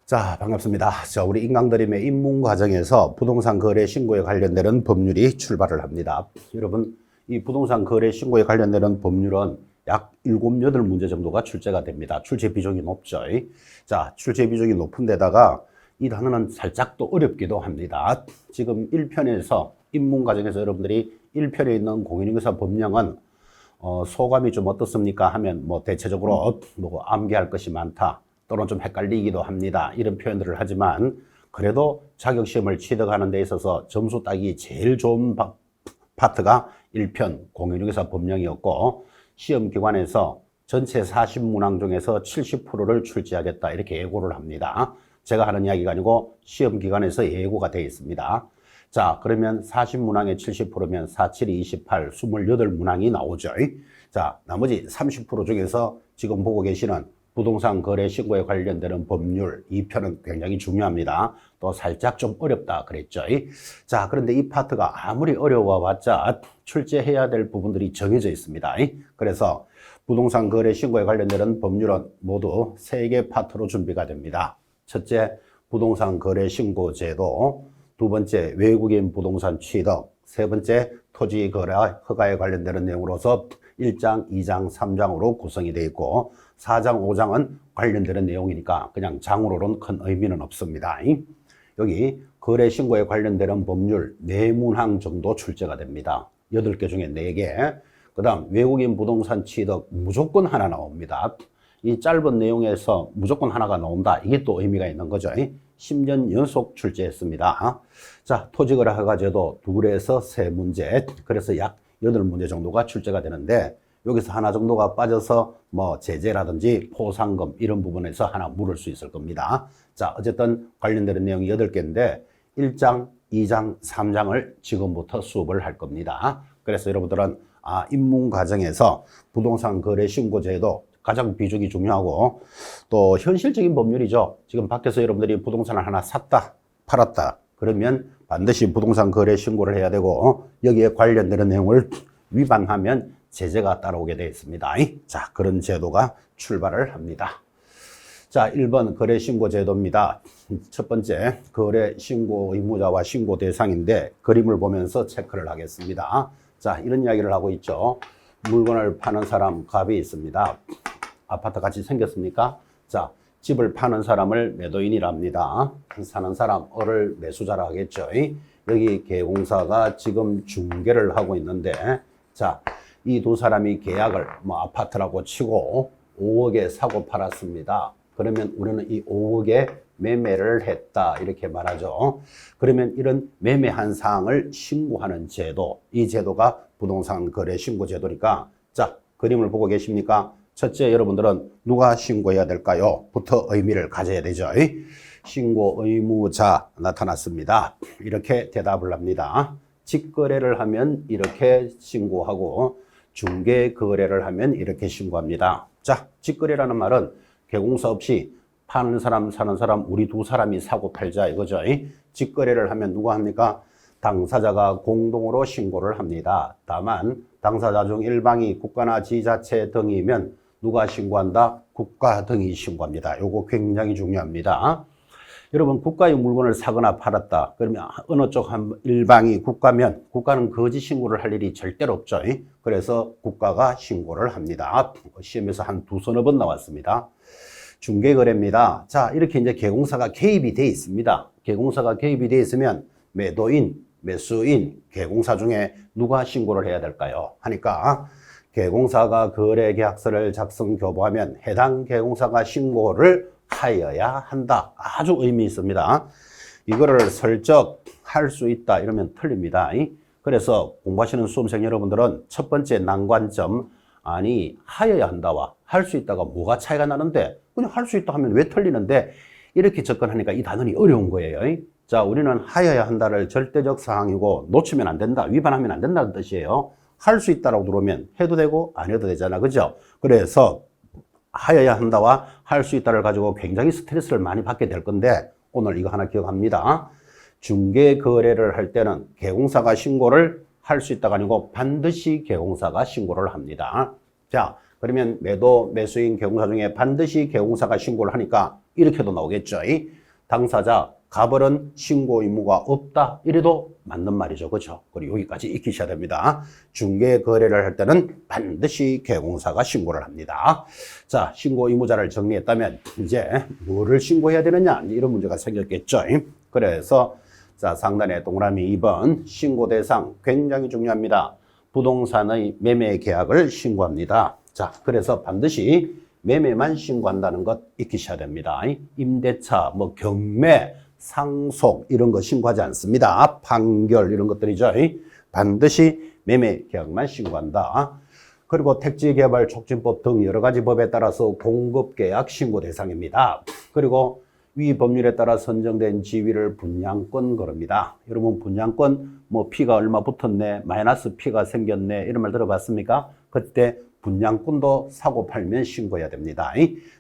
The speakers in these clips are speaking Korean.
자, 반갑습니다. 자, 우리 인강드림의 입문 과정에서 부동산 거래 신고에 관련되는 법률이 출발을 합니다. 여러분, 이 부동산 거래 신고에 관련되는 법률은 약 7, 8문제 정도가 출제가 됩니다. 출제 비중이 높죠. 자, 출제 비중이 높은 데다가 이 단어는 살짝 또 어렵기도 합니다. 지금 1편에서 입문 과정에서 여러분들이 1편에 있는 공인중개사 법령은 소감이 좀 어떻습니까? 하면 뭐 대체적으로 뭐 암기할 것이 많다. 또는 좀 헷갈리기도 합니다. 이런 표현들을 하지만 그래도 자격시험을 취득하는 데 있어서 점수 따기 제일 좋은 파트가 1편 공인중개사 법령이었고 시험기관에서 전체 40문항 중에서 70%를 출제하겠다 이렇게 예고를 합니다. 제가 하는 이야기가 아니고 시험기관에서 예고가 되어 있습니다. 자, 그러면 40문항에 70%면 4, 7, 28, 28문항이 나오죠. 자, 나머지 30% 중에서 지금 보고 계시는 부동산 거래 신고에 관련되는 법률 2편은 굉장히 중요합니다. 또 살짝 좀 어렵다 그랬죠. 자, 그런데 이 파트가 아무리 어려워봤자 출제해야 될 부분들이 정해져 있습니다. 그래서 부동산 거래 신고에 관련되는 법률은 모두 3개 파트로 준비가 됩니다. 첫째, 부동산 거래 신고 제도. 두 번째, 외국인 부동산 취득. 세 번째, 토지 거래 허가에 관련되는 내용으로서 1장, 2장, 3장으로 구성이 되어 있고 4장, 5장은 관련되는 내용이니까 그냥 장으로는 큰 의미는 없습니다. 여기 거래 신고에 관련되는 법률 4문항 정도 출제가 됩니다. 8개 중에 4개. 그 다음 외국인 부동산 취득 무조건 하나 나옵니다. 이 짧은 내용에서 무조건 하나가 나온다. 이게 또 의미가 있는 거죠. 10년 연속 출제했습니다. 자, 토지거래 허가제도 2에서 3문제. 그래서 약 8문제 정도가 출제가 되는데 여기서 하나 정도가 빠져서 뭐 제재라든지 포상금 이런 부분에서 하나 물을 수 있을 겁니다. 자, 어쨌든 관련되는 내용이 8개인데 1장, 2장, 3장을 지금부터 수업을 할 겁니다. 그래서 여러분들은 입문 과정에서 부동산 거래 신고 제도 가장 비중이 중요하고 또 현실적인 법률이죠. 지금 밖에서 여러분들이 부동산을 하나 샀다, 팔았다. 그러면 반드시 부동산 거래 신고를 해야 되고 여기에 관련되는 내용을 위반하면 제재가 따라오게 되어 있습니다. 자, 그런 제도가 출발을 합니다. 자, 1번 거래 신고 제도입니다. 첫 번째, 거래 신고 의무자와 신고 대상인데 그림을 보면서 체크를 하겠습니다. 자, 이런 이야기를 하고 있죠. 물건을 파는 사람 갑이 있습니다. 아파트 같이 생겼습니까? 자, 집을 파는 사람을 매도인이랍니다. 사는 사람 을을 매수자라 하겠죠. 여기 개공사가 지금 중개를 하고 있는데 자, 이 두 사람이 계약을 뭐 아파트라고 치고 5억에 사고 팔았습니다. 그러면 우리는 이 5억에 매매를 했다 이렇게 말하죠. 그러면 이런 매매한 사항을 신고하는 제도, 이 제도가 부동산 거래 신고 제도니까 자, 그림을 보고 계십니까? 첫째, 여러분들은 누가 신고해야 될까요? 부터 의미를 가져야 되죠. 신고 의무자 나타났습니다. 이렇게 대답을 합니다. 직거래를 하면 이렇게 신고하고 중개 거래를 하면 이렇게 신고합니다. 자, 직거래라는 말은 개공사 없이 파는 사람, 사는 사람, 우리 두 사람이 사고 팔자 이거죠. 직거래를 하면 누가 합니까? 당사자가 공동으로 신고를 합니다. 다만 당사자 중 일방이 국가나 지자체 등이면 누가 신고한다? 국가 등이 신고합니다. 요거 굉장히 중요합니다. 여러분, 국가의 물건을 사거나 팔았다. 그러면 어느 쪽 한 일방이 국가면 국가는 거짓 신고를 할 일이 절대로 없죠. 그래서 국가가 신고를 합니다. 시험에서 한 2-3번 나왔습니다. 중개거래입니다. 자, 이렇게 이제 개공사가 개입이 돼 있습니다. 개공사가 개입이 돼 있으면 매도인, 매수인, 개공사 중에 누가 신고를 해야 될까요? 하니까 개공사가 거래계약서를 작성 교부하면 해당 개공사가 신고를 하여야 한다. 아주 의미 있습니다. 이거를 슬쩍 할 수 있다 이러면 틀립니다. 그래서 공부하시는 수험생 여러분들은 첫 번째 난관점, 아니 하여야 한다와 할 수 있다가 뭐가 차이가 나는데 그냥 할 수 있다 하면 왜 틀리는데 이렇게 접근하니까 이 단원이 어려운 거예요. 자, 우리는 하여야 한다를 절대적 사항이고 놓치면 안 된다, 위반하면 안 된다는 뜻이에요. 할 수 있다라고 들어오면 해도 되고 안 해도 되잖아, 그죠? 그래서 하여야 한다와 할 수 있다를 가지고 굉장히 스트레스를 많이 받게 될 건데 오늘 이거 하나 기억합니다. 중개 거래를 할 때는 개공사가 신고를 할 수 있다가 아니고 반드시 개공사가 신고를 합니다. 자, 그러면 매도, 매수인, 개공사 중에 반드시 개공사가 신고를 하니까 이렇게도 나오겠죠. 당사자 가벌은 신고 의무가 없다. 이래도 맞는 말이죠. 그죠? 그리고 여기까지 익히셔야 됩니다. 중개 거래를 할 때는 반드시 개공사가 신고를 합니다. 자, 신고 의무자를 정리했다면 이제 뭐를 신고해야 되느냐? 이런 문제가 생겼겠죠. 그래서 자, 상단에 동그라미 2번 신고 대상 굉장히 중요합니다. 부동산의 매매 계약을 신고합니다. 자, 그래서 반드시 매매만 신고한다는 것 익히셔야 됩니다. 임대차, 뭐 경매, 상속 이런 거 신고하지 않습니다. 판결 이런 것들이죠. 반드시 매매 계약만 신고한다. 그리고 택지개발 촉진법 등 여러 가지 법에 따라서 공급계약 신고 대상입니다. 그리고 위 법률에 따라 선정된 지위를 분양권 거릅니다. 여러분 분양권 뭐 P가 얼마 붙었네, 마이너스 P가 생겼네 이런 말 들어봤습니까? 그때 분양권도 사고 팔면 신고해야 됩니다.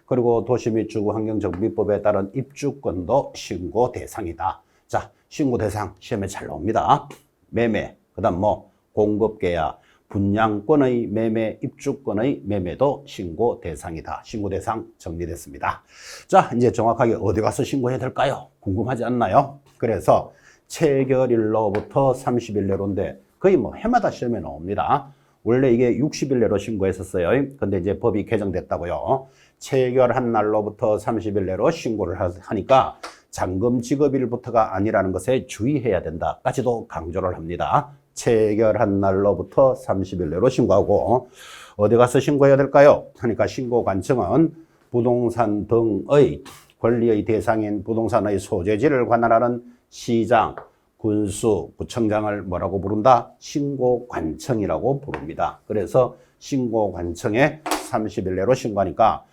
그리고 도시 및 주거 환경 정비법에 따른 입주권도 신고 대상이다. 자, 신고 대상 시험에 잘 나옵니다. 매매, 그다음 뭐 공급 계약, 분양권의 매매, 입주권의 매매도 신고 대상이다. 신고 대상 정리됐습니다. 자, 이제 정확하게 어디 가서 신고해야 될까요? 궁금하지 않나요? 그래서 체결일로부터 30일 내로인데 거의 뭐 해마다 시험에 나옵니다. 원래 이게 60일 내로 신고했었어요. 근데 이제 법이 개정됐다고요. 체결한 날로부터 30일 내로 신고를 하니까 잔금 지급일부터가 아니라는 것에 주의해야 된다까지도 강조를 합니다. 체결한 날로부터 30일 내로 신고하고 어디 가서 신고해야 될까요? 하니까 신고 관청은 부동산 등의 권리의 대상인 부동산의 소재지를 관할하는 시장, 군수, 구청장을 뭐라고 부른다? 신고관청이라고 부릅니다. 그래서 신고관청에 30일 내로 신고하니까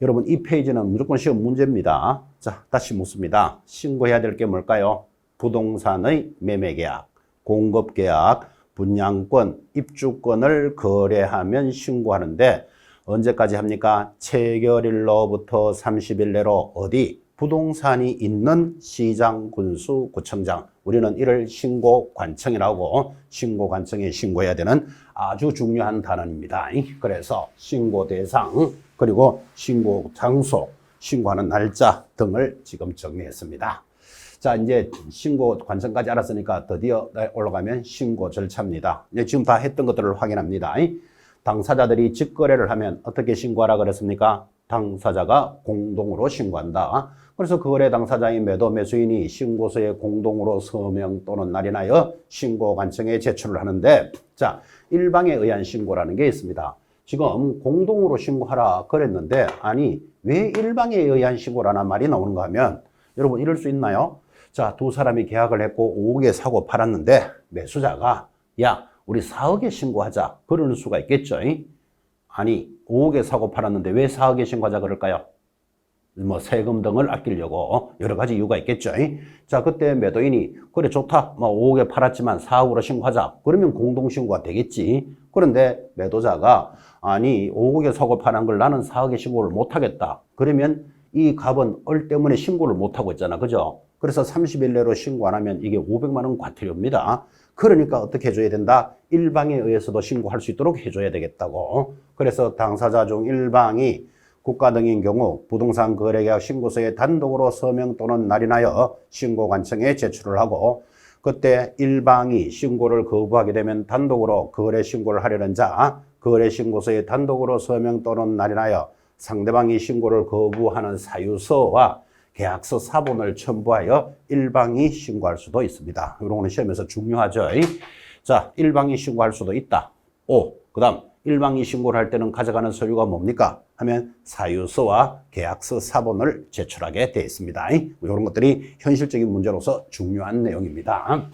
여러분 이 페이지는 무조건 시험 문제입니다. 자, 다시 묻습니다. 신고해야 될 게 뭘까요? 부동산의 매매계약, 공급계약, 분양권, 입주권을 거래하면 신고하는데 언제까지 합니까? 체결일로부터 30일 내로 어디? 부동산이 있는 시장, 군수, 구청장. 우리는 이를 신고관청이라고 신고관청에 신고해야 되는 아주 중요한 단원입니다. 그래서 신고 대상, 그리고 신고 장소, 신고하는 날짜 등을 지금 정리했습니다. 자, 이제 신고 관청까지 알았으니까 드디어 올라가면 신고 절차입니다. 이제 지금 다 했던 것들을 확인합니다. 당사자들이 직거래를 하면 어떻게 신고하라 그랬습니까? 당사자가 공동으로 신고한다. 그래서 그 거래 당사자인 매도 매수인이 신고서에 공동으로 서명 또는 날인하여 신고관청에 제출을 하는데, 자, 일방에 의한 신고라는 게 있습니다. 지금 공동으로 신고하라 그랬는데 아니 왜 일방에 의한 신고라는 말이 나오는가 하면 여러분 이럴 수 있나요? 자, 두 사람이 계약을 했고 5억에 사고 팔았는데 매수자가 야 우리 4억에 신고하자 그럴 수가 있겠죠. 아니 5억에 사고 팔았는데 왜 4억에 신고하자 그럴까요? 뭐 세금 등을 아끼려고 여러 가지 이유가 있겠죠. 자, 그때 매도인이 그래 좋다 뭐 5억에 팔았지만 4억으로 신고하자 그러면 공동신고가 되겠지. 그런데 매도자가 아니 5억에 사고 팔은 걸 나는 4억에 신고를 못하겠다 그러면 이 값은 얼 때문에 신고를 못하고 있잖아, 그죠? 그래서 30일 내로 신고 안 하면 이게 500만 원 과태료입니다. 그러니까 어떻게 해줘야 된다? 일방에 의해서도 신고할 수 있도록 해줘야 되겠다고. 그래서 당사자 중 일방이 국가 등인 경우 부동산 거래계약 신고서에 단독으로 서명 또는 날인하여 신고관청에 제출을 하고 그때 일방이 신고를 거부하게 되면 단독으로 거래 신고를 하려는 자, 거래 신고서에 단독으로 서명 또는 날인하여 상대방이 신고를 거부하는 사유서와 계약서 사본을 첨부하여 일방이 신고할 수도 있습니다. 이런 거는 시험에서 중요하죠. 자, 일방이 신고할 수도 있다. 그 다음 일방이 신고를 할 때는 가져가는 서류가 뭡니까? 하면 사유서와 계약서 사본을 제출하게 되어 있습니다. 이런 것들이 현실적인 문제로서 중요한 내용입니다.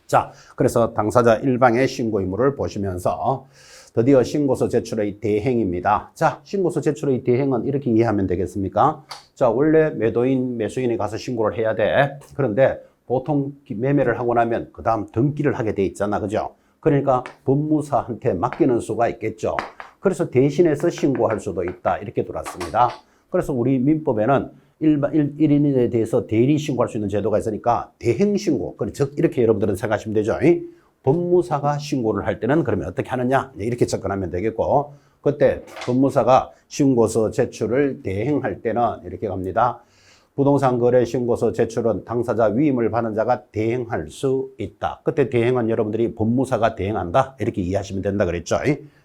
자, 그래서 당사자 일방의 신고 의무를 보시면서 드디어 신고서 제출의 대행입니다. 자, 신고서 제출의 대행은 이렇게 이해하면 되겠습니까? 자, 원래 매도인, 매수인이 가서 신고를 해야 돼. 그런데 보통 매매를 하고 나면 그 다음 등기를 하게 돼 있잖아, 그죠? 그러니까 법무사한테 맡기는 수가 있겠죠. 그래서 대신해서 신고할 수도 있다. 이렇게 들어왔습니다. 그래서 우리 민법에는 1인에 대해서 대리 신고할 수 있는 제도가 있으니까 대행 신고. 즉, 이렇게 여러분들은 생각하시면 되죠. 법무사가 신고를 할 때는 그러면 어떻게 하느냐? 이렇게 접근하면 되겠고, 그때 법무사가 신고서 제출을 대행할 때는 이렇게 갑니다. 부동산 거래 신고서 제출은 당사자 위임을 받은 자가 대행할 수 있다. 그때 대행은 여러분들이 법무사가 대행한다. 이렇게 이해하시면 된다 그랬죠.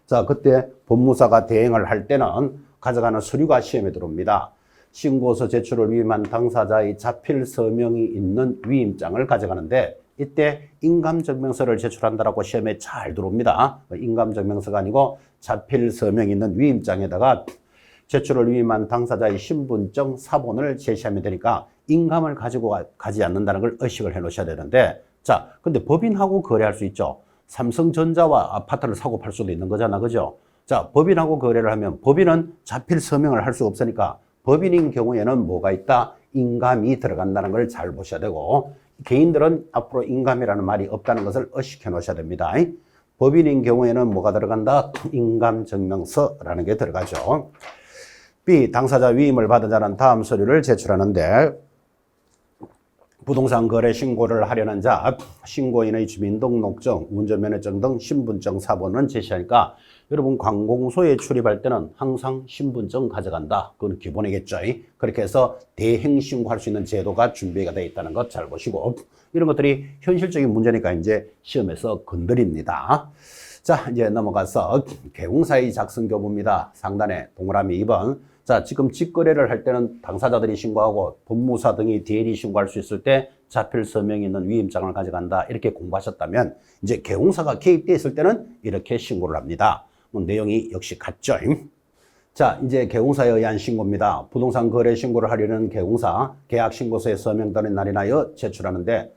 자, 그때 법무사가 대행을 할 때는 가져가는 서류가 시험에 들어옵니다. 신고서 제출을 위임한 당사자의 자필 서명이 있는 위임장을 가져가는데 이때 인감증명서를 제출한다라고 시험에 잘 들어옵니다. 인감증명서가 아니고 자필 서명이 있는 위임장에다가 제출을 위임한 당사자의 신분증 사본을 제시하면 되니까 인감을 가지고 가지 않는다는 걸 의식을 해 놓으셔야 되는데, 자, 근데 법인하고 거래할 수 있죠. 삼성전자와 아파트를 사고 팔 수도 있는 거잖아, 그죠? 자, 법인하고 거래를 하면 법인은 자필 서명을 할 수 없으니까 법인인 경우에는 뭐가 있다? 인감이 들어간다는 걸 잘 보셔야 되고, 개인들은 앞으로 인감이라는 말이 없다는 것을 의식해 놓으셔야 됩니다. 법인인 경우에는 뭐가 들어간다? 인감증명서라는 게 들어가죠. B. 당사자 위임을 받은 자는 다음 서류를 제출하는데 부동산 거래 신고를 하려는 자, 신고인의 주민등록증, 운전면허증 등 신분증 사본은 제시하니까 여러분 관공서에 출입할 때는 항상 신분증 가져간다. 그건 기본이겠죠. 그렇게 해서 대행 신고할 수 있는 제도가 준비가 되어 있다는 것 잘 보시고, 이런 것들이 현실적인 문제니까 이제 시험에서 건드립니다. 자, 이제 넘어가서 개공사의 작성 교부입니다. 상단에 동그라미 2번. 자, 지금 직거래를 할 때는 당사자들이 신고하고 법무사 등이 대리 신고할 수 있을 때 자필 서명이 있는 위임장을 가져간다. 이렇게 공부하셨다면 이제 개공사가 개입되어 있을 때는 이렇게 신고를 합니다. 내용이 역시 같죠. 자, 이제 개공사에 의한 신고입니다. 부동산 거래 신고를 하려는 개공사, 계약 신고서에 서명되는 날이나여 제출하는데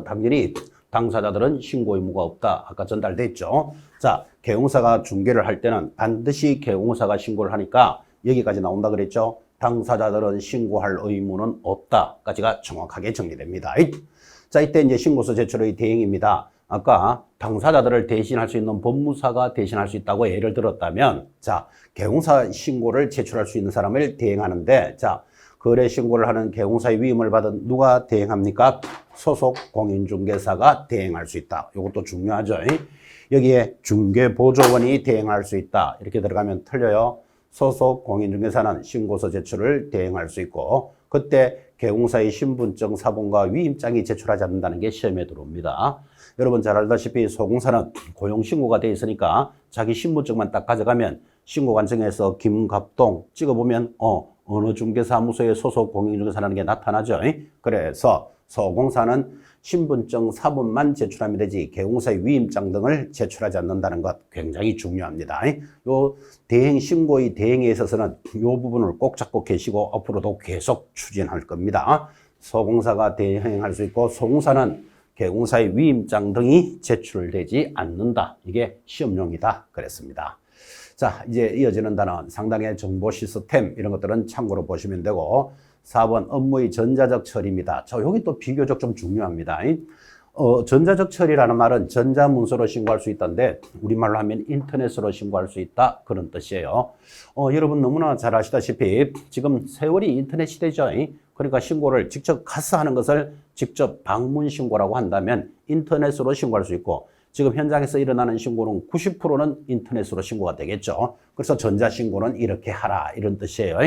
당연히 당사자들은 신고 의무가 없다. 아까 전달돼 있죠. 자, 개공사가 중개를 할 때는 반드시 개공사가 신고를 하니까 여기까지 나온다 그랬죠. 당사자들은 신고할 의무는 없다까지가 정확하게 정리됩니다. 자, 이때 이제 신고서 제출의 대행입니다. 아까 당사자들을 대신할 수 있는 법무사가 대신할 수 있다고 예를 들었다면, 자, 개공사 신고를 제출할 수 있는 사람을 대행하는데, 자, 거래 신고를 하는 개공사의 위임을 받은 누가 대행합니까? 소속 공인중개사가 대행할 수 있다. 이것도 중요하죠. 여기에 중개보조원이 대행할 수 있다. 이렇게 들어가면 틀려요. 소속 공인중개사는 신고서 제출을 대행할 수 있고, 그때 개공사의 신분증 사본과 위임장이 제출하지 않는다는 게 시험에 들어옵니다. 여러분 잘 알다시피 소공사는 고용신고가 돼 있으니까 자기 신분증만 딱 가져가면 신고관청에서 김갑동 찍어보면 어느 중개사무소의 소속 공인중개사라는 게 나타나죠. 그래서 소공사는 신분증 사본만 제출하면 되지 개공사의 위임장 등을 제출하지 않는다는 것 굉장히 중요합니다. 요 대행 신고의 대행에 있어서는 요 부분을 꼭 잡고 계시고 앞으로도 계속 추진할 겁니다. 소공사가 대행할 수 있고 소공사는 개공사의 위임장 등이 제출되지 않는다. 이게 시험용이다 그랬습니다. 자, 이제 이어지는 단원 상당의 정보 시스템 이런 것들은 참고로 보시면 되고, 4번 업무의 전자적 처리입니다. 자, 여기 또 비교적 좀 중요합니다. 전자적 처리라는 말은 전자문서로 신고할 수 있다는데 우리말로 하면 인터넷으로 신고할 수 있다 그런 뜻이에요. 여러분 너무나 잘 아시다시피 지금 세월이 인터넷 시대죠. 그러니까 신고를 직접 가서 하는 것을 직접 방문 신고라고 한다면 인터넷으로 신고할 수 있고, 지금 현장에서 일어나는 신고는 90%는 인터넷으로 신고가 되겠죠. 그래서 전자신고는 이렇게 하라 이런 뜻이에요.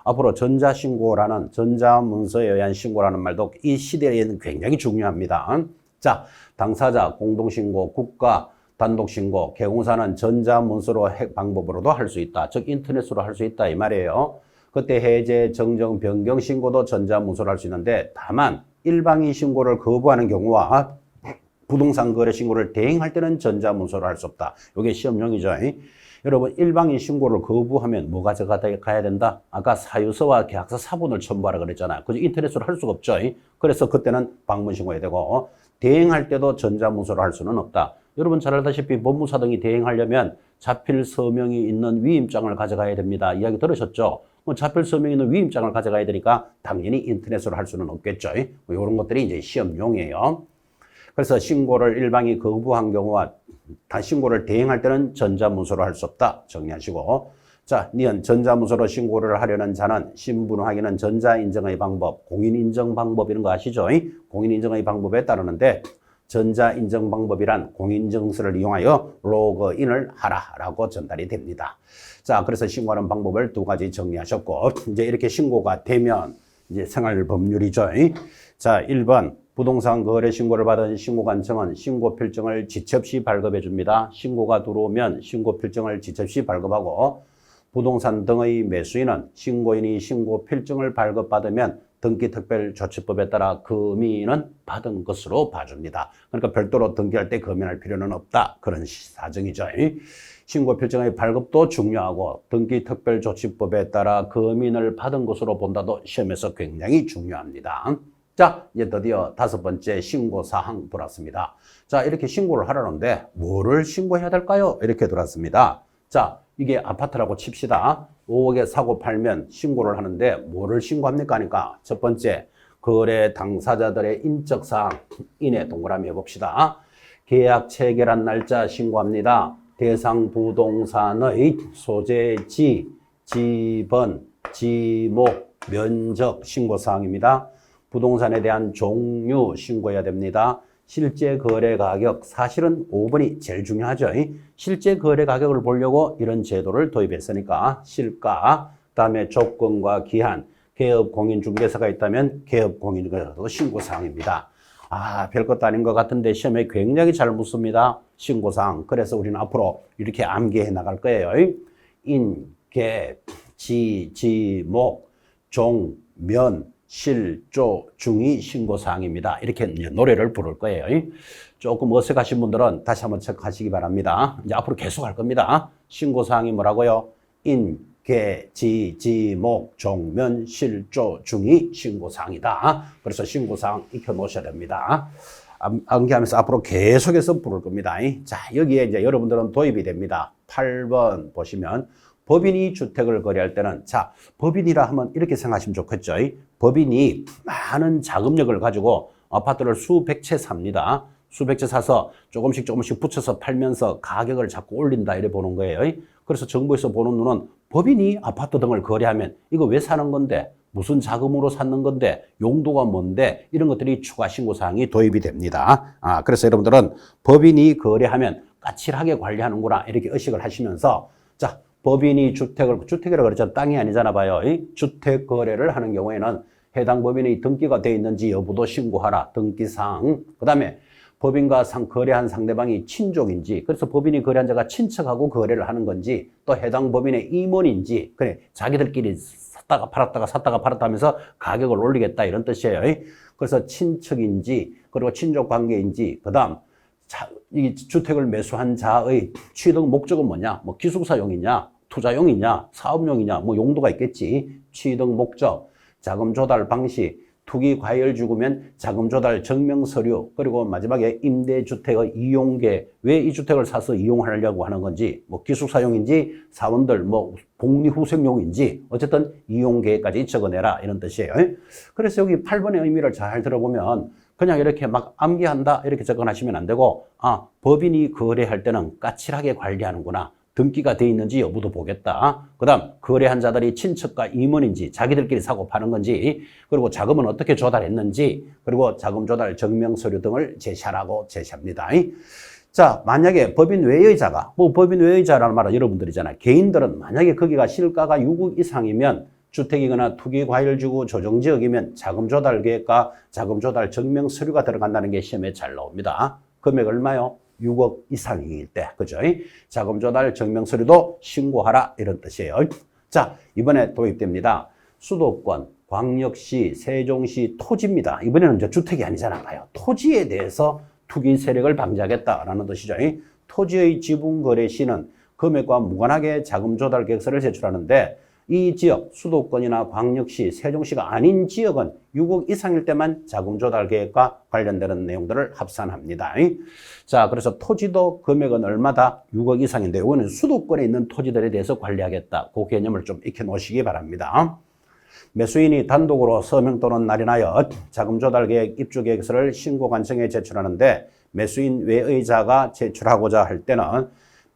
앞으로 전자신고라는 전자문서에 의한 신고라는 말도 이 시대에는 굉장히 중요합니다. 자, 당사자, 공동신고, 국가, 단독신고, 개공사는 전자문서로 방법으로도 할 수 있다. 즉 인터넷으로 할 수 있다 이 말이에요. 그때 해제, 정정, 변경 신고도 전자문서로 할 수 있는데 다만 일방인 신고를 거부하는 경우와 부동산 거래 신고를 대행할 때는 전자문서로 할 수 없다. 이게 시험용이죠. 여러분 일방인 신고를 거부하면 뭐 가져가야 된다? 아까 사유서와 계약서 사본을 첨부하라 그랬잖아요. 그죠? 인터넷으로 할 수가 없죠. 그래서 그때는 방문 신고해야 되고, 대행할 때도 전자문서로 할 수는 없다. 여러분 잘 알다시피 법무사 등이 대행하려면 자필 서명이 있는 위임장을 가져가야 됩니다. 이야기 들으셨죠? 자필 서명이 있는 위임장을 가져가야 되니까 당연히 인터넷으로 할 수는 없겠죠. 이런 것들이 이제 시험용이에요. 그래서 신고를 일방이 거부한 경우와 신고를 대행할 때는 전자문서로 할 수 없다. 정리하시고. 자, 니은 전자문서로 신고를 하려는 자는 신분 확인은 전자인정의 방법, 공인인정 방법 이런 거 아시죠? 공인인정의 방법에 따르는데 전자인증 방법이란 공인증서를 이용하여 로그인을 하라라고 전달이 됩니다. 자, 그래서 신고하는 방법을 두 가지 정리하셨고, 이제 이렇게 신고가 되면 이제 생활법률이죠. 자, 1번 부동산 거래 신고를 받은 신고관청은 신고 필증을 지체 없이 발급해 줍니다. 신고가 들어오면 신고 필증을 지체 없이 발급하고, 부동산 등의 매수인은 신고인이 신고 필증을 발급받으면 등기특별조치법에 따라 금인은 받은 것으로 봐줍니다. 그러니까 별도로 등기할 때 금인할 필요는 없다. 그런 사정이죠. 신고 필증의 발급도 중요하고 등기특별조치법에 따라 금인을 받은 것으로 본다도 시험에서 굉장히 중요합니다. 자, 이제 드디어 5번째 신고사항 들어왔습니다. 자, 이렇게 신고를 하라는데 뭐를 신고해야 될까요? 이렇게 들어왔습니다. 자, 이게 아파트라고 칩시다. 5억에 사고 팔면 신고를 하는데 뭐를 신고합니까? 하니까 첫 번째, 거래 당사자들의 인적사항, 인에 동그라미 해봅시다. 계약 체결한 날짜 신고합니다. 대상 부동산의 소재지, 지번, 지목, 면적 신고사항입니다. 부동산에 대한 종류 신고해야 됩니다. 실제 거래 가격, 사실은 5번이 제일 중요하죠. 실제 거래 가격을 보려고 이런 제도를 도입했으니까 실가, 그다음에 조건과 기한, 개업 공인중개사가 있다면 개업 공인중개사도 신고사항입니다. 아, 별것도 아닌 것 같은데 시험에 굉장히 잘 묻습니다. 신고사항. 그래서 우리는 앞으로 이렇게 암기해 나갈 거예요. 인, 개, 지, 목, 종, 면, 실, 조, 중이 신고사항입니다. 이렇게 노래를 부를 거예요. 조금 어색하신 분들은 다시 한번 체크하시기 바랍니다. 이제 앞으로 계속 할 겁니다. 신고사항이 뭐라고요? 인, 개, 지, 목, 종, 면, 실, 조, 중이 신고사항이다. 그래서 신고사항 익혀 놓으셔야 됩니다. 암기하면서 앞으로 계속해서 부를 겁니다. 자, 여기에 이제 여러분들은 도입이 됩니다. 8번 보시면 법인이 주택을 거래할 때는, 자, 법인이라 하면 이렇게 생각하시면 좋겠죠. 법인이 많은 자금력을 가지고 아파트를 수백 채 삽니다. 수백 채 사서 조금씩 붙여서 팔면서 가격을 자꾸 올린다 이래 보는 거예요. 그래서 정부에서 보는 눈은 법인이 아파트 등을 거래하면 이거 왜 사는 건데, 무슨 자금으로 샀는 건데, 용도가 뭔데, 이런 것들이 추가 신고사항이 도입이 됩니다. 그래서 여러분들은 법인이 거래하면 까칠하게 관리하는구나 이렇게 의식을 하시면서, 자, 법인이 주택이라고 그랬잖아. 땅이 아니잖아 봐요. 주택 거래를 하는 경우에는 해당 법인이 등기가 돼 있는지 여부도 신고하라. 등기사항. 그 다음에 법인과 거래한 상대방이 친족인지, 그래서 법인이 거래한 자가 친척하고 거래를 하는 건지, 또 해당 법인의 임원인지, 그래, 자기들끼리 샀다가 팔았다 하면서 가격을 올리겠다 이런 뜻이에요. 그래서 친척인지, 그리고 친족 관계인지, 그 다음, 이 주택을 매수한 자의 취득 목적은 뭐냐? 뭐 기숙사용이냐? 투자용이냐? 사업용이냐? 뭐 용도가 있겠지. 취득 목적, 자금 조달 방식, 투기 과열 죽으면 자금 조달 증명 서류, 그리고 마지막에 임대주택의 이용계, 왜 이 주택을 사서 이용하려고 하는 건지, 뭐 기숙사용인지, 사원들 뭐 복리후생용인지, 어쨌든 이용계까지 적어내라 이런 뜻이에요. 그래서 여기 8번의 의미를 잘 들어보면 그냥 이렇게 막 암기한다 이렇게 접근하시면 안 되고, 법인이 거래할 때는 까칠하게 관리하는구나. 등기가 돼 있는지 여부도 보겠다. 그 다음 거래한 자들이 친척과 임원인지, 자기들끼리 사고 파는 건지, 그리고 자금은 어떻게 조달했는지, 그리고 자금 조달 증명서류 등을 제시하라고 제시합니다. 자, 만약에 법인 외의 자가, 뭐 법인 외의 자라는 말은 여러분들이잖아요. 개인들은 만약에 거기가 실가가 6억 이상이면, 주택이거나 투기과열지구 조정지역이면 자금 조달 계획과 자금 조달 증명 서류가 들어간다는 게 시험에 잘 나옵니다. 금액 얼마요? 6억 이상일 때, 그죠? 자금 조달 증명 서류도 신고하라 이런 뜻이에요. 자, 이번에 도입됩니다. 수도권, 광역시, 세종시 토지입니다. 이번에는 이제 주택이 아니잖아요. 토지에 대해서 투기 세력을 방지하겠다라는 뜻이죠. 토지의 지분 거래 시는 금액과 무관하게 자금 조달 계획서를 제출하는데, 이 지역, 수도권이나 광역시, 세종시가 아닌 지역은 6억 이상일 때만 자금 조달 계획과 관련되는 내용들을 합산합니다. 자, 그래서 토지도 금액은 얼마다? 6억 이상인데, 이거는 수도권에 있는 토지들에 대해서 관리하겠다. 그 개념을 좀 익혀 놓으시기 바랍니다. 매수인이 단독으로 서명 또는 날인하여 자금 조달 계획, 입주 계획서를 신고관청에 제출하는데, 매수인 외의자가 제출하고자 할 때는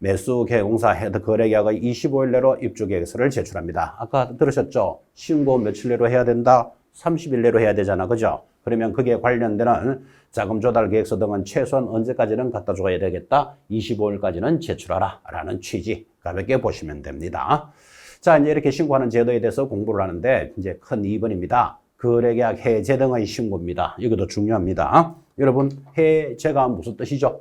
매수계획공사 헤드 거래계약의 25일 내로 입주계획서를 제출합니다. 아까 들으셨죠? 신고 며칠 내로 해야 된다? 30일 내로 해야 되잖아. 그죠? 그러면 그게 관련되는 자금 조달 계획서 등은 최소한 언제까지는 갖다 줘야 되겠다? 25일까지는 제출하라 라는 취지 가볍게 보시면 됩니다. 자, 이제 이렇게 신고하는 제도에 대해서 공부를 하는데 이제 큰 2번입니다. 거래계약 해제 등의 신고입니다. 이것도 중요합니다. 여러분, 해제가 무슨 뜻이죠?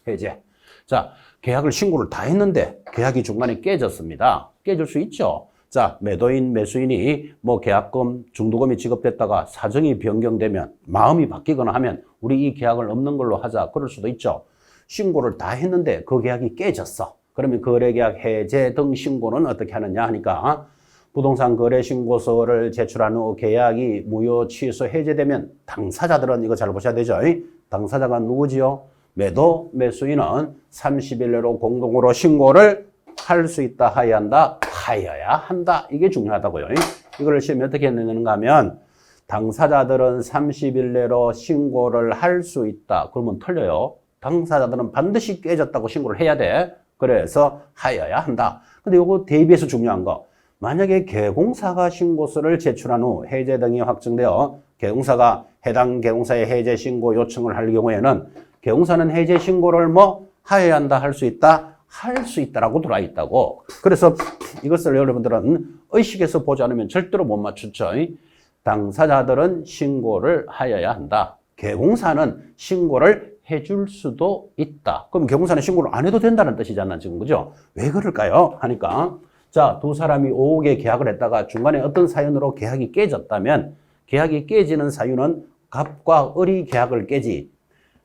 해제. 자, 계약을 신고를 다 했는데 계약이 중간에 깨졌습니다. 깨질 수 있죠. 자, 매도인, 매수인이 뭐 계약금, 중도금이 지급됐다가 사정이 변경되면 마음이 바뀌거나 하면 우리 이 계약을 없는 걸로 하자. 그럴 수도 있죠. 신고를 다 했는데 그 계약이 깨졌어. 그러면 거래계약 해제 등 신고는 어떻게 하느냐 하니까 부동산 거래 신고서를 제출한 후 계약이 무효, 취소, 해제되면 당사자들은 이거 잘 보셔야 되죠. 당사자가 누구지요? 매도, 매수인은 30일 내로 공동으로 신고를 할 수 있다, 하여야 한다, 하여야 한다. 이게 중요하다고요. 이걸 시험에 어떻게 했는가 하면 당사자들은 30일 내로 신고를 할 수 있다. 그러면 틀려요. 당사자들은 반드시 깨졌다고 신고를 해야 돼. 그래서 하여야 한다. 근데 요거 대비해서 중요한 거. 만약에 개공사가 신고서를 제출한 후 해제 등이 확정되어 개공사가 해당 개공사의 해제 신고 요청을 할 경우에는 개공사는 해제 신고를 뭐 하여야 한다, 할 수 있다, 할 수 있다라고 들어와 있다고. 그래서 이것을 여러분들은 의식해서 보지 않으면 절대로 못 맞추죠. 당사자들은 신고를 하여야 한다. 개공사는 신고를 해줄 수도 있다. 그럼 개공사는 신고를 안 해도 된다는 뜻이잖아, 지금. 그죠? 왜 그럴까요? 하니까. 자, 두 사람이 5억에 계약을 했다가 중간에 어떤 사연으로 계약이 깨졌다면 계약이 깨지는 사유는 갑과 을이 계약을 깨지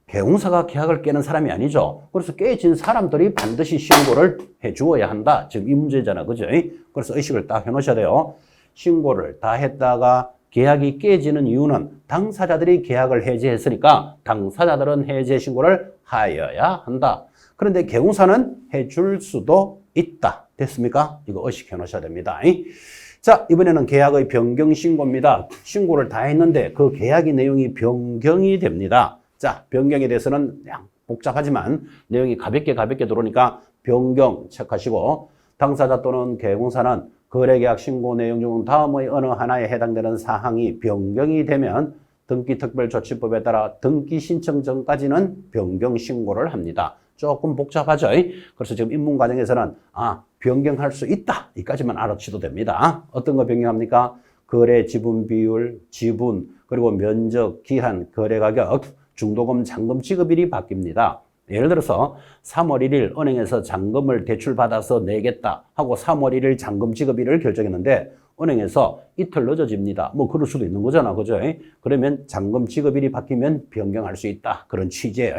개공사가 계약을 깨는 사람이 아니죠. 그래서 깨진 사람들이 반드시 신고를 해 주어야 한다. 지금 이 문제잖아. 그죠? 그래서 의식을 딱 해놓으셔야 돼요. 신고를 다 했다가 계약이 깨지는 이유는 당사자들이 계약을 해지했으니까 당사자들은 해제 신고를 하여야 한다. 그런데 개공사는 해줄 수도 있다. 됐습니까? 이거 의식해 놓으셔야 됩니다. 자, 이번에는 계약의 변경 신고입니다. 신고를 다 했는데 그 계약의 내용이 변경이 됩니다. 자, 변경에 대해서는 복잡하지만 내용이 가볍게 들어오니까 변경 체크하시고 당사자 또는 개공사는 거래계약 신고 내용 중 다음의 어느 하나에 해당되는 사항이 변경이 되면 등기특별조치법에 따라 등기 신청 전까지는 변경 신고를 합니다. 조금 복잡하죠. 그래서 지금 입문 과정에서는 변경할 수 있다. 이까지만 알아치도 됩니다. 어떤 거 변경합니까? 거래 지분 비율, 지분, 그리고 면적, 기한, 거래 가격, 중도금, 잔금 지급일이 바뀝니다. 예를 들어서 3월 1일 은행에서 잔금을 대출받아서 내겠다 하고 3월 1일 잔금 지급일을 결정했는데 은행에서 이틀 늦어집니다. 뭐 그럴 수도 있는 거잖아. 그죠? 그러면 잔금 지급일이 바뀌면 변경할 수 있다. 그런 취지예요.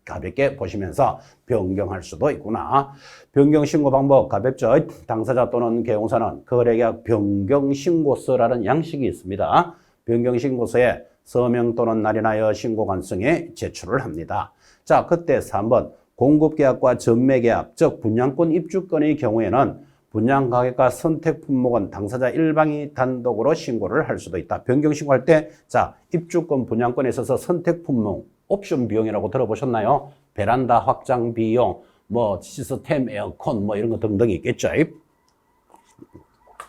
가볍게 보시면서 변경할 수도 있구나. 변경 신고 방법 가볍죠. 당사자 또는 개공사는 거래계약 변경 신고서라는 양식이 있습니다. 변경 신고서에 서명 또는 날인하여 신고 관청에 제출을 합니다. 자, 그때 3번 공급계약과 전매계약, 즉 분양권 입주권의 경우에는 분양가격과 선택 품목은 당사자 일방이 단독으로 신고를 할 수도 있다. 변경 신고할 때, 자, 입주권 분양권에 있어서 선택 품목, 옵션 비용이라고 들어보셨나요? 베란다 확장 비용, 뭐 시스템 에어컨, 뭐 이런 거 등등이 있겠죠.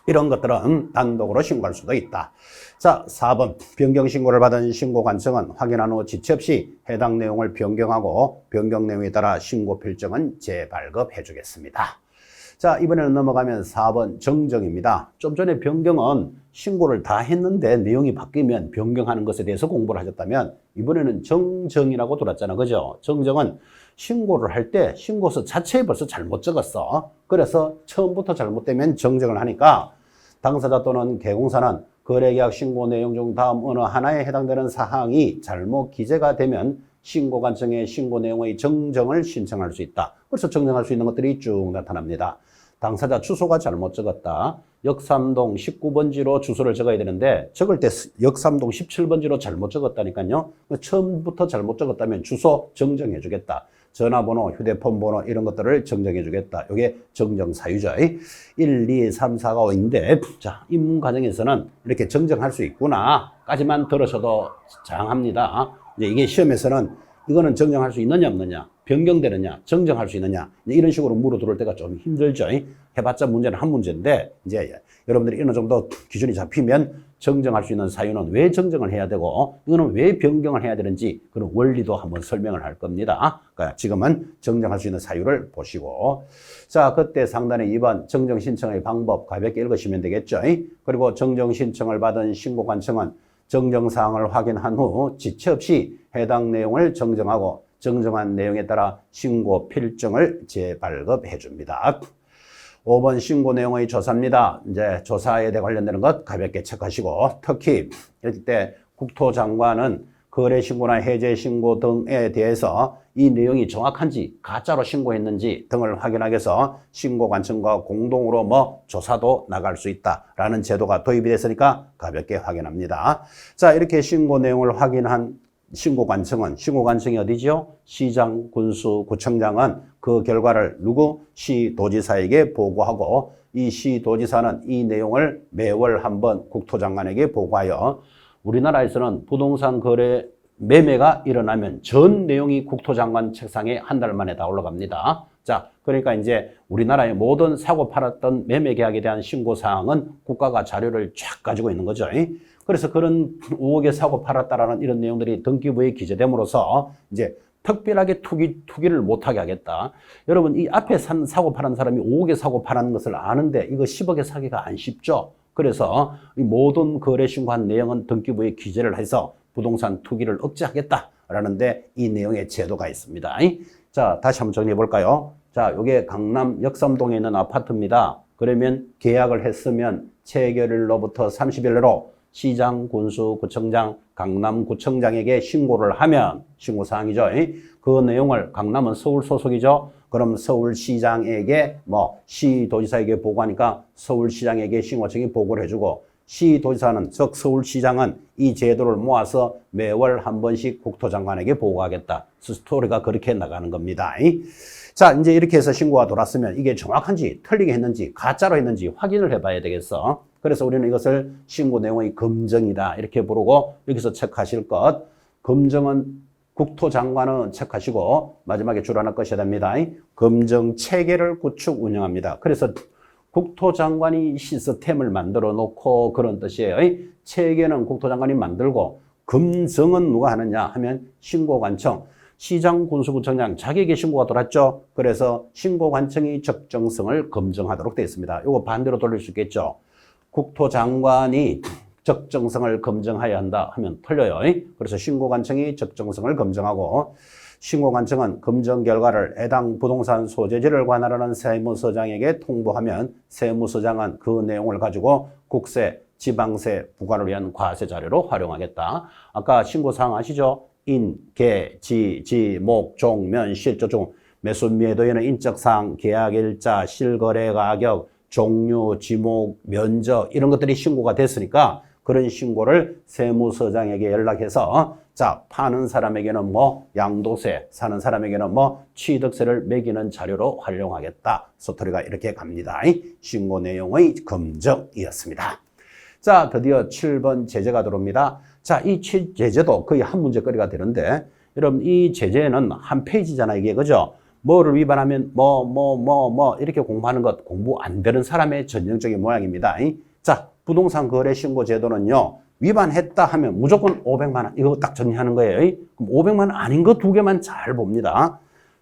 이런 것들은 단독으로 신고할 수도 있다. 자, 4번 변경 신고를 받은 신고관청은 확인한 후 지체 없이 해당 내용을 변경하고 변경 내용에 따라 신고 필정은 재발급해 주겠습니다. 자, 이번에는 넘어가면 4번 정정입니다. 좀 전에 변경은 신고를 다 했는데 내용이 바뀌면 변경하는 것에 대해서 공부를 하셨다면 이번에는 정정이라고 들었잖아. 그죠? 정정은 신고를 할 때 신고서 자체에 벌써 잘못 적었어. 그래서 처음부터 잘못되면 정정을 하니까 당사자 또는 개공사는 거래계약 신고 내용 중 다음 어느 하나에 해당되는 사항이 잘못 기재가 되면 신고관청에 신고 내용의 정정을 신청할 수 있다. 그래서 정정할 수 있는 것들이 쭉 나타납니다. 당사자 주소가 잘못 적었다. 역삼동 19번지로 주소를 적어야 되는데 적을 때 역삼동 17번지로 잘못 적었다니까요. 처음부터 잘못 적었다면 주소 정정해 주겠다. 전화번호, 휴대폰 번호 이런 것들을 정정해 주겠다. 이게 정정 사유죠. 1, 2, 3, 4가 5인데 자, 입문 과정에서는 이렇게 정정할 수 있구나 까지만 들으셔도 장합니다. 이제 이게 시험에서는 이거는 정정할 수 있느냐 없느냐, 변경되느냐, 정정할 수 있느냐 이런 식으로 물어 들어올 때가 좀 힘들죠. 해봤자 문제는 한 문제인데 이제 여러분들이 어느 정도 기준이 잡히면 정정할 수 있는 사유는 왜 정정을 해야 되고 이거는 왜 변경을 해야 되는지 그런 원리도 한번 설명을 할 겁니다. 그러니까 지금은 정정할 수 있는 사유를 보시고 자 그때 상단에 2번 정정 신청의 방법 가볍게 읽으시면 되겠죠. 그리고 정정 신청을 받은 신고관청은 정정사항을 확인한 후 지체 없이 해당 내용을 정정하고 정정한 내용에 따라 신고 필증을 재발급해 줍니다. 5번 신고 내용의 조사입니다. 이제 조사에 대해 관련되는 것 가볍게 체크하시고 특히 이때 국토장관은 거래 신고나 해제 신고 등에 대해서 이 내용이 정확한지 가짜로 신고했는지 등을 확인하기 위해서 신고관청과 공동으로 조사도 나갈 수 있다라는 제도가 도입이 됐으니까 가볍게 확인합니다. 자 이렇게 신고 내용을 확인한 신고관청이 어디죠? 시장, 군수, 구청장은 그 결과를 시도지사에게 보고하고 이 시도지사는 이 내용을 매월 한 번 국토장관에게 보고하여 우리나라에서는 부동산 거래 매매가 일어나면 전 내용이 국토장관 책상에 한 달 만에 다 올라갑니다. 자, 그러니까 이제 우리나라의 모든 사고 팔았던 매매 계약에 대한 신고 사항은 국가가 자료를 쫙 가지고 있는 거죠. 그래서 그런 5억에 사고 팔았다라는 이런 내용들이 등기부에 기재됨으로써 이제 특별하게 투기를 못하게 하겠다. 여러분 이 앞에 사고 팔은 사람이 5억에 사고 팔은 것을 아는데 이거 10억에 사기가 안 쉽죠. 그래서 이 모든 거래 신고한 내용은 등기부에 기재를 해서 부동산 투기를 억제하겠다라는데 이 내용의 제도가 있습니다. 자 다시 한번 정리해 볼까요? 자 이게 강남 역삼동에 있는 아파트입니다. 그러면 계약을 했으면 체결일로부터 30일 내로 시장, 군수, 구청장, 강남구청장에게 신고를 하면 신고사항이죠. 그 내용을 강남은 서울 소속이죠. 그럼 서울시장에게 시도지사에게 보고하니까 서울시장에게 신고청이 보고를 해주고 시도지사는 즉 서울시장은 이 제도를 모아서 매월 한 번씩 국토장관에게 보고하겠다. 스토리가 그렇게 나가는 겁니다. 자 이제 이렇게 해서 신고가 돌았으면 이게 정확한지 틀리게 했는지 가짜로 했는지 확인을 해봐야 되겠어. 그래서 우리는 이것을 신고 내용의 검증이다 이렇게 부르고 여기서 체크하실 것 검증은 국토장관은 체크하시고 마지막에 줄 하나 꺼셔야 됩니다. 검증 체계를 구축 운영합니다. 그래서 국토장관이 시스템을 만들어 놓고 그런 뜻이에요. 체계는 국토장관이 만들고 검증은 누가 하느냐 하면 신고관청 시장, 군수구청장 자기에게 신고가 돌았죠. 그래서 신고관청이 적정성을 검증하도록 되어 있습니다. 이거 반대로 돌릴 수 있겠죠. 국토장관이 적정성을 검증해야 한다 하면 틀려요. 그래서 신고관청이 적정성을 검증하고 신고관청은 검증 결과를 해당 부동산 소재지를 관할하는 세무서장에게 통보하면 세무서장은 그 내용을 가지고 국세, 지방세 부과를 위한 과세 자료로 활용하겠다. 아까 신고사항 아시죠? 인, 계, 지, 목, 종, 면, 실조 중 매수매도에는 인적사항, 계약일자, 실거래 가격, 종류, 지목, 면적 이런 것들이 신고가 됐으니까 그런 신고를 세무서장에게 연락해서 자 파는 사람에게는 양도세, 사는 사람에게는 취득세를 매기는 자료로 활용하겠다. 스토리가 이렇게 갑니다. 신고 내용의 검증이었습니다. 자 드디어 7번 제재가 들어옵니다. 자 이 제재도 거의 한 문제거리가 되는데 여러분 이 제재는 한 페이지잖아 이게 그죠? 뭐를 위반하면 이렇게 공부하는 것 공부 안 되는 사람의 전형적인 모양입니다. 자 부동산 거래 신고 제도는요 위반했다 하면 무조건 500만 원 이거 딱 정리하는 거예요. 그럼 500만 원 아닌 거 두 개만 잘 봅니다.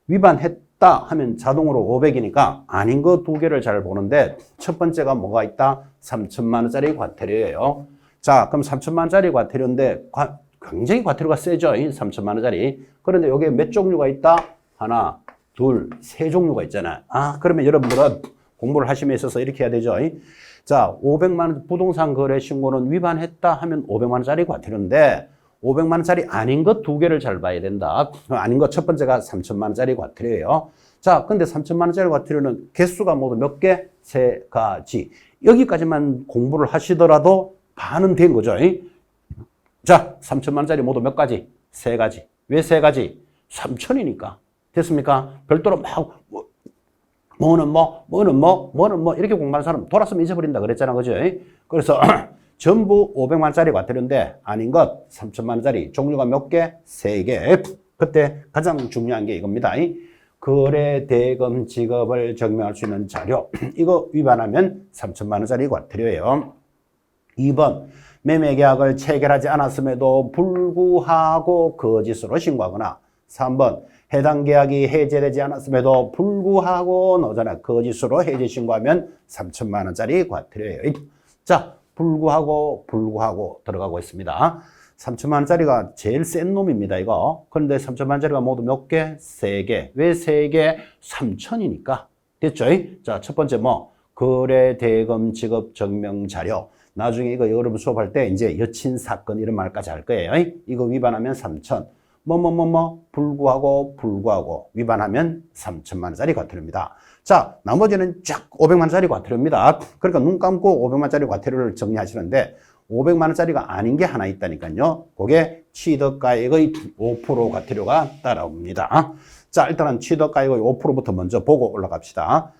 위반했다 하면 자동으로 500이니까 아닌 거 두 개를 잘 보는데 첫 번째가 뭐가 있다? 3천만 원짜리 과태료예요. 자 그럼 3천만 원짜리 과태료인데 굉장히 과태료가 세죠. 3천만 원짜리. 그런데 여기에 몇 종류가 있다? 하나, 둘, 세 종류가 있잖아요. 그러면 여러분들은 공부를 하심에 있어서 이렇게 해야 되죠. 자, 500만 원 부동산 거래 신고는 위반했다 하면 500만 원짜리 과태료인데 500만 원짜리 아닌 것 두 개를 잘 봐야 된다. 아닌 것 첫 번째가 3천만 원짜리 과태료예요. 자, 근데 3천만 원짜리 과태료는 개수가 모두 몇 개? 세 가지. 여기까지만 공부를 하시더라도 반은 된 거죠. 자, 3천만 원짜리 모두 몇 가지? 세 가지. 왜 세 가지? 3천이니까. 됐습니까? 별도로 막 뭐는 이렇게 공부하는 사람 돌았으면 잊어버린다 그랬잖아. 그죠? 그래서 전부 500만 원짜리 과태료인데 아닌 것 3천만 원짜리 종류가 몇 개? 세 개. 그때 가장 중요한 게 이겁니다. 거래 대금 지급을 증명할 수 있는 자료. 이거 위반하면 3천만 원짜리 과태료예요. 2번 매매 계약을 체결하지 않았음에도 불구하고 거짓으로 신고하거나 3번 해당 계약이 해제되지 않았음에도 불구하고 너잖아 거짓으로 해제 신고하면 3천만 원짜리 과태료예요. 자, 불구하고 들어가고 있습니다. 3천만 원짜리가 제일 센 놈입니다, 이거. 그런데 3천만 원짜리가 모두 몇 개? 3개. 왜 3개? 3천이니까. 됐죠? 자, 첫 번째 거래 대금 지급 증명 자료. 나중에 이거 여러분 수업할 때 이제 여친 사건 이런 말까지 할 거예요. 이거 위반하면 3천. 불구하고 위반하면 3천만 원짜리 과태료입니다. 자, 나머지는 쫙 500만 원짜리 과태료입니다. 그러니까 눈 감고 500만 원짜리 과태료를 정리하시는데 500만 원짜리가 아닌 게 하나 있다니까요. 그게 취득가액의 5% 과태료가 따라옵니다. 자, 일단은 취득가액의 5%부터 먼저 보고 올라갑시다.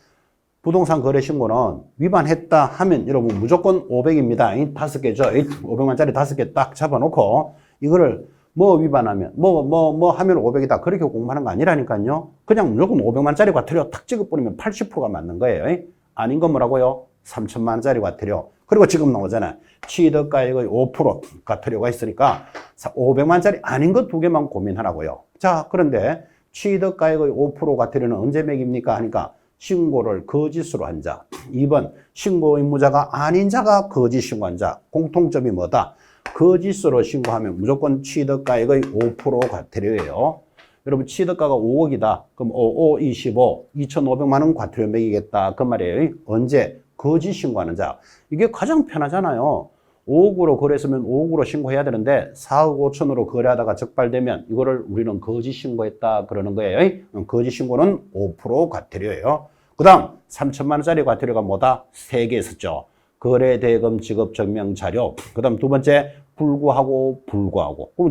부동산 거래 신고는 위반했다 하면 여러분 무조건 500입니다. 5개죠. 500만 원짜리 5개 딱 잡아놓고 이거를 위반하면 하면 500이다. 그렇게 공부하는 거 아니라니까요. 그냥 무조건 500만 원짜리 과태료 탁 찍어버리면 80%가 맞는 거예요. 아닌 건 뭐라고요? 3천만 원짜리 과태료. 그리고 지금 나오잖아요. 취득가액의 5% 과태료가 있으니까 500만 원짜리 아닌 것 2개만 고민하라고요. 자, 그런데 취득가액의 5% 과태료는 언제 매깁니까? 하니까 신고를 거짓으로 한 자. 2번 신고 의무자가 아닌 자가 거짓 신고한 자. 공통점이 뭐다? 거짓으로 신고하면 무조건 취득가액의 5% 과태료예요. 여러분 취득가가 5억이다. 그럼 5, 25, 2,500만 원 과태료 매기겠다. 그 말이에요. 언제? 거짓 신고하는 자. 이게 가장 편하잖아요. 5억으로 거래했으면 5억으로 신고해야 되는데 4억 5천으로 거래하다가 적발되면 이거를 우리는 거짓 신고했다 그러는 거예요. 거짓 신고는 5% 과태료예요. 그 다음 3천만 원짜리 과태료가 뭐다? 3개 있었죠. 거래 대금 지급 증명 자료. 그 다음 두 번째 불구하고.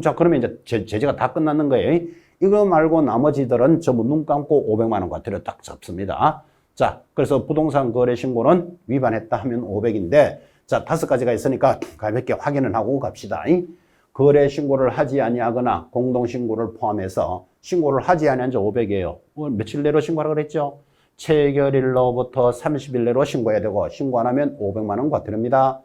자, 그러면 이제 제재가 다 끝났는 거예요. 이거 말고 나머지들은 전부 눈 감고 500만 원 과태료 딱 잡습니다. 자, 그래서 부동산 거래 신고는 위반했다 하면 500인데 자, 5가지가 있으니까 가볍게 확인을 하고 갑시다. 거래 신고를 하지 아니하거나 공동 신고를 포함해서 신고를 하지 아니한 자 500이에요. 며칠 내로 신고하라고 그랬죠? 체결일로부터 30일 내로 신고해야 되고 신고 안 하면 500만 원 과태료입니다.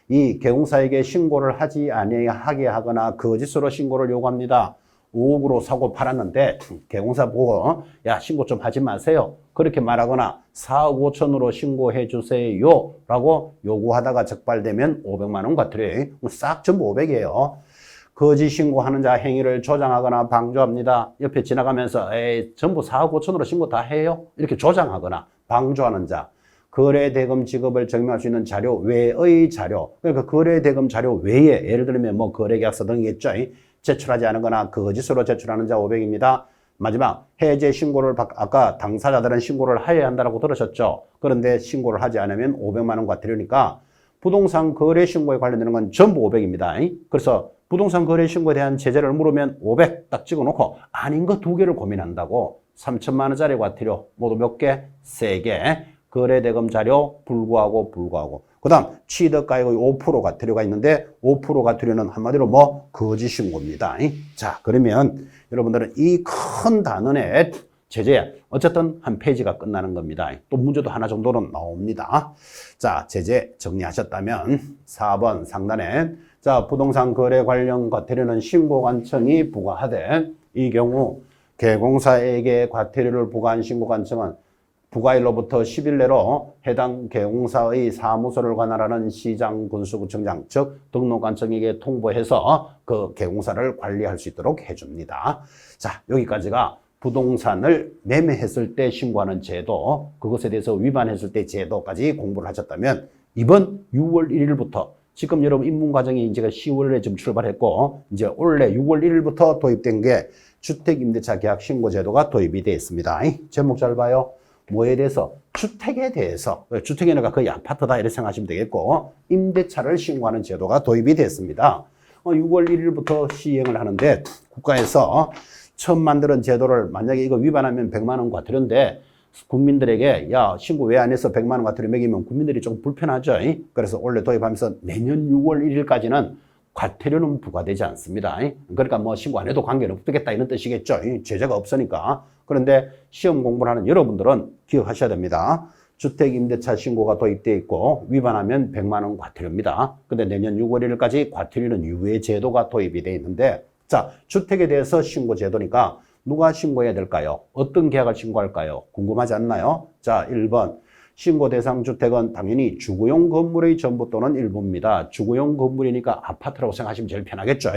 이 개공사에게 신고를 하지 아니하게 하거나 거짓으로 신고를 요구합니다. 5억으로 사고 팔았는데 개공사 보고 야 신고 좀 하지 마세요. 그렇게 말하거나 4억 5천으로 신고해 주세요 라고 요구하다가 적발되면 500만 원 과태료예요. 싹 전부 500이에요. 거짓 신고하는 자 행위를 조장하거나 방조합니다. 옆에 지나가면서 에이 전부 4억 5천으로 신고 다 해요. 이렇게 조장하거나 방조하는 자. 거래 대금 지급을 증명할 수 있는 자료 외의 자료. 그러니까 거래 대금 자료 외에 예를 들면 거래 계약서 등이겠죠. 제출하지 않거나 거짓으로 제출하는 자 500입니다. 마지막 해제 신고를 아까 당사자들은 신고를 해야 한다고 들으셨죠. 그런데 신고를 하지 않으면 500만 원 과태료니까 부동산 거래 신고에 관련되는 건 전부 500입니다. 그래서 부동산 거래 신고에 대한 제재를 물으면 500 딱 찍어놓고 아닌 거 2개를 고민한다고 3천만 원짜리 과태료 모두 몇 개? 3개. 거래 대금 자료 불구하고. 그 다음 취득가액의 5% 과태료가 있는데 5% 과태료는 한마디로 거짓 신고입니다. 자, 그러면 여러분들은 이 큰 단원의 제재 어쨌든 한 페이지가 끝나는 겁니다. 또 문제도 하나 정도는 나옵니다. 자, 제재 정리하셨다면 4번 상단에 자, 부동산 거래 관련 과태료는 신고관청이 부과하되 이 경우 개공사에게 과태료를 부과한 신고관청은 부과일로부터 10일 내로 해당 개공사의 사무소를 관할하는 시장군수구청장 즉 등록관청에게 통보해서 그 개공사를 관리할 수 있도록 해줍니다. 자, 여기까지가 부동산을 매매했을 때 신고하는 제도, 그것에 대해서 위반했을 때 제도까지 공부를 하셨다면 이번 6월 1일부터 지금 여러분 입문과정이 이제 10월에 좀 출발했고 이제 올해 6월 1일부터 도입된 게 주택임대차 계약 신고제도가 도입이 되어 있습니다. 제목 잘 봐요. 뭐에 대해서? 주택에 대해서. 주택이니까 거의 아파트다 이렇게 생각하시면 되겠고 임대차를 신고하는 제도가 도입이 됐습니다. 6월 1일부터 시행을 하는데 국가에서 처음 만드는 제도를 만약에 이거 위반하면 100만 원 과태료인데 국민들에게 야 신고 왜 안 해서 100만 원 과태료 매기면 국민들이 좀 불편하죠. 그래서 원래 도입하면서 내년 6월 1일까지는 과태료는 부과되지 않습니다. 그러니까 신고 안 해도 관계는 없겠다 이런 뜻이겠죠. 제재가 없으니까. 그런데 시험 공부를 하는 여러분들은 기억하셔야 됩니다. 주택임대차 신고가 도입되어 있고 위반하면 100만 원 과태료입니다. 근데 내년 6월 1일까지 과태료는 유예 제도가 도입이 되어 있는데 자, 주택에 대해서 신고 제도니까 누가 신고해야 될까요? 어떤 계약을 신고할까요? 궁금하지 않나요? 자, 1번. 신고 대상 주택은 당연히 주거용 건물의 전부 또는 일부입니다. 주거용 건물이니까 아파트라고 생각하시면 제일 편하겠죠.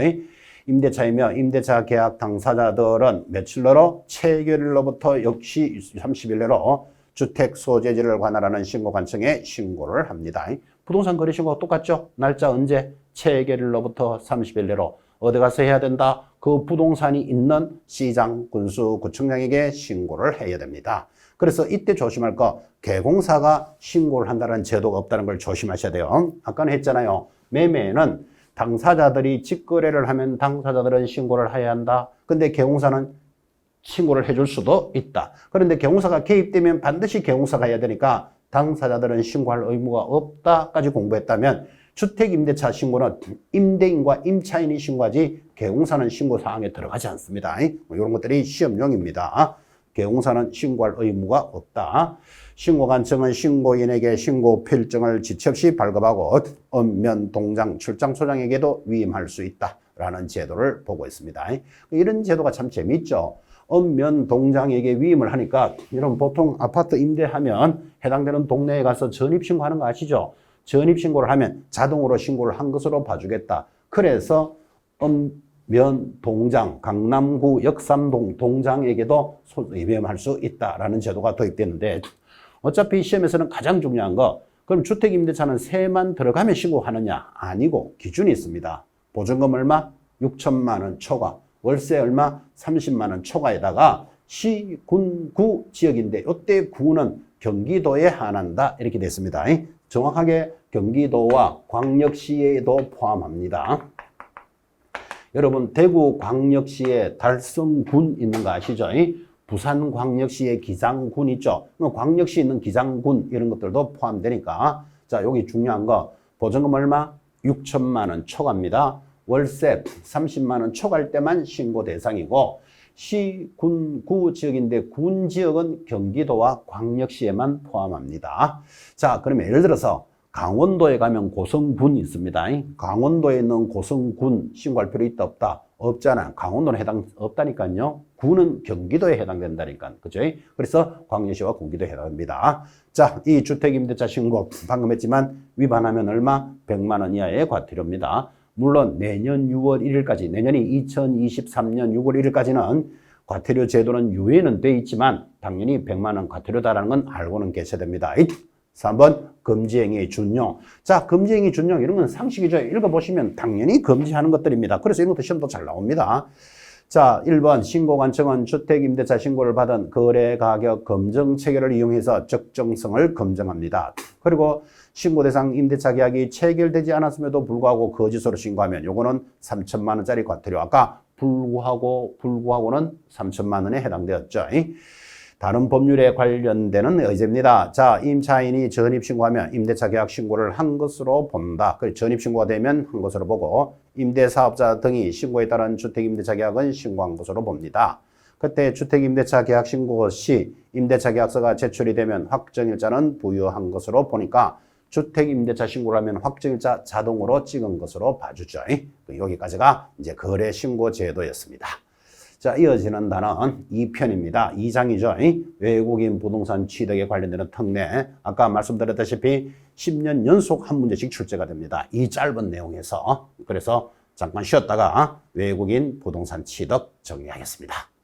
임대차이며 임대차 계약 당사자들은 며칠 내로 체결일로부터 역시 30일 내로 주택 소재지를 관할하는 신고관청에 신고를 합니다. 부동산 거래 신고가 똑같죠? 날짜 언제? 체결일로부터 30일 내로 어디 가서 해야 된다? 그 부동산이 있는 시장, 군수, 구청장에게 신고를 해야 됩니다. 그래서 이때 조심할 거 개공사가 신고를 한다는 제도가 없다는 걸 조심하셔야 돼요. 아까는 했잖아요. 매매는 당사자들이 직거래를 하면 당사자들은 신고를 해야 한다. 근데 개공사는 신고를 해줄 수도 있다. 그런데 개공사가 개입되면 반드시 개공사가 해야 되니까 당사자들은 신고할 의무가 없다까지 공부했다면 주택임대차 신고는 임대인과 임차인이 신고하지 개공사는 신고 사항에 들어가지 않습니다. 이런 것들이 시험용입니다. 개공사는 신고할 의무가 없다. 신고관청은 신고인에게 신고 필증을 지체 없이 발급하고 읍면, 동장, 출장, 소장에게도 위임할 수 있다라는 제도를 보고 있습니다. 이런 제도가 참 재미있죠. 읍면, 동장에게 위임을 하니까 여러분 보통 아파트 임대하면 해당되는 동네에 가서 전입신고하는 거 아시죠? 전입신고를 하면 자동으로 신고를 한 것으로 봐주겠다. 그래서 읍면, 동장, 강남구 역삼동 동장에게도 위임할 수 있다라는 제도가 도입되는데 어차피 시험에서는 가장 중요한 거 그럼 주택임대차는 세만 들어가면 신고하느냐? 아니고 기준이 있습니다. 보증금 얼마? 6천만 원 초과. 월세 얼마? 30만 원 초과에다가 시, 군, 구 지역인데 이때 구는 경기도에 한한다 이렇게 됐습니다. 정확하게 경기도와 광역시에도 포함합니다. 여러분 대구 광역시에 달성군 있는 거 아시죠? 부산광역시에 기장군 있죠? 광역시에 있는 기장군 이런 것들도 포함되니까 자 여기 중요한 거 보증금 얼마? 6천만 원 초과입니다. 월세 30만 원 초과할 때만 신고 대상이고 시, 군, 구 지역인데 군 지역은 경기도와 광역시에만 포함합니다. 자 그러면 예를 들어서 강원도에 가면 고성군이 있습니다. 강원도에 있는 고성군 신고할 필요 있다 없다? 없잖아. 강원도는 없다니까요. 군은 경기도에 해당된다니까. 그죠? 그래서 광역시와 경기도에 해당됩니다. 자, 이 주택임대차 신고 방금 했지만 위반하면 얼마? 100만 원 이하의 과태료입니다. 물론 내년 6월 1일까지 내년이 2023년 6월 1일까지는 과태료 제도는 유예는 돼 있지만 당연히 100만 원 과태료다라는 건 알고는 계셔야 됩니다. 3번 금지행위 준용. 자, 금지행위 준용 이런 건 상식이죠. 읽어보시면 당연히 금지하는 것들입니다. 그래서 이런 것도 시험도 잘 나옵니다. 자, 1번 신고관청은 주택임대차 신고를 받은 거래가격 검증 체계를 이용해서 적정성을 검증합니다. 그리고 신고 대상 임대차 계약이 체결되지 않았음에도 불구하고 거짓으로 신고하면 요거는 3천만 원짜리 과태료. 아까 불구하고는 3천만 원에 해당되었죠. 다른 법률에 관련되는 의제입니다. 자, 임차인이 전입신고하면 임대차 계약 신고를 한 것으로 본다. 전입신고가 되면 한 것으로 보고 임대사업자 등이 신고에 따른 주택임대차 계약은 신고한 것으로 봅니다. 그때 주택임대차 계약 신고 시 임대차 계약서가 제출이 되면 확정일자는 부여한 것으로 보니까 주택임대차 신고를 하면 확정일자 자동으로 찍은 것으로 봐주죠. 여기까지가 이제 거래신고 제도였습니다. 자, 이어지는 단어는 2편입니다. 2장이죠. 외국인 부동산 취득에 관련되는 특례. 아까 말씀드렸다시피 10년 연속 한 문제씩 출제가 됩니다. 이 짧은 내용에서. 그래서 잠깐 쉬었다가 외국인 부동산 취득 정리하겠습니다.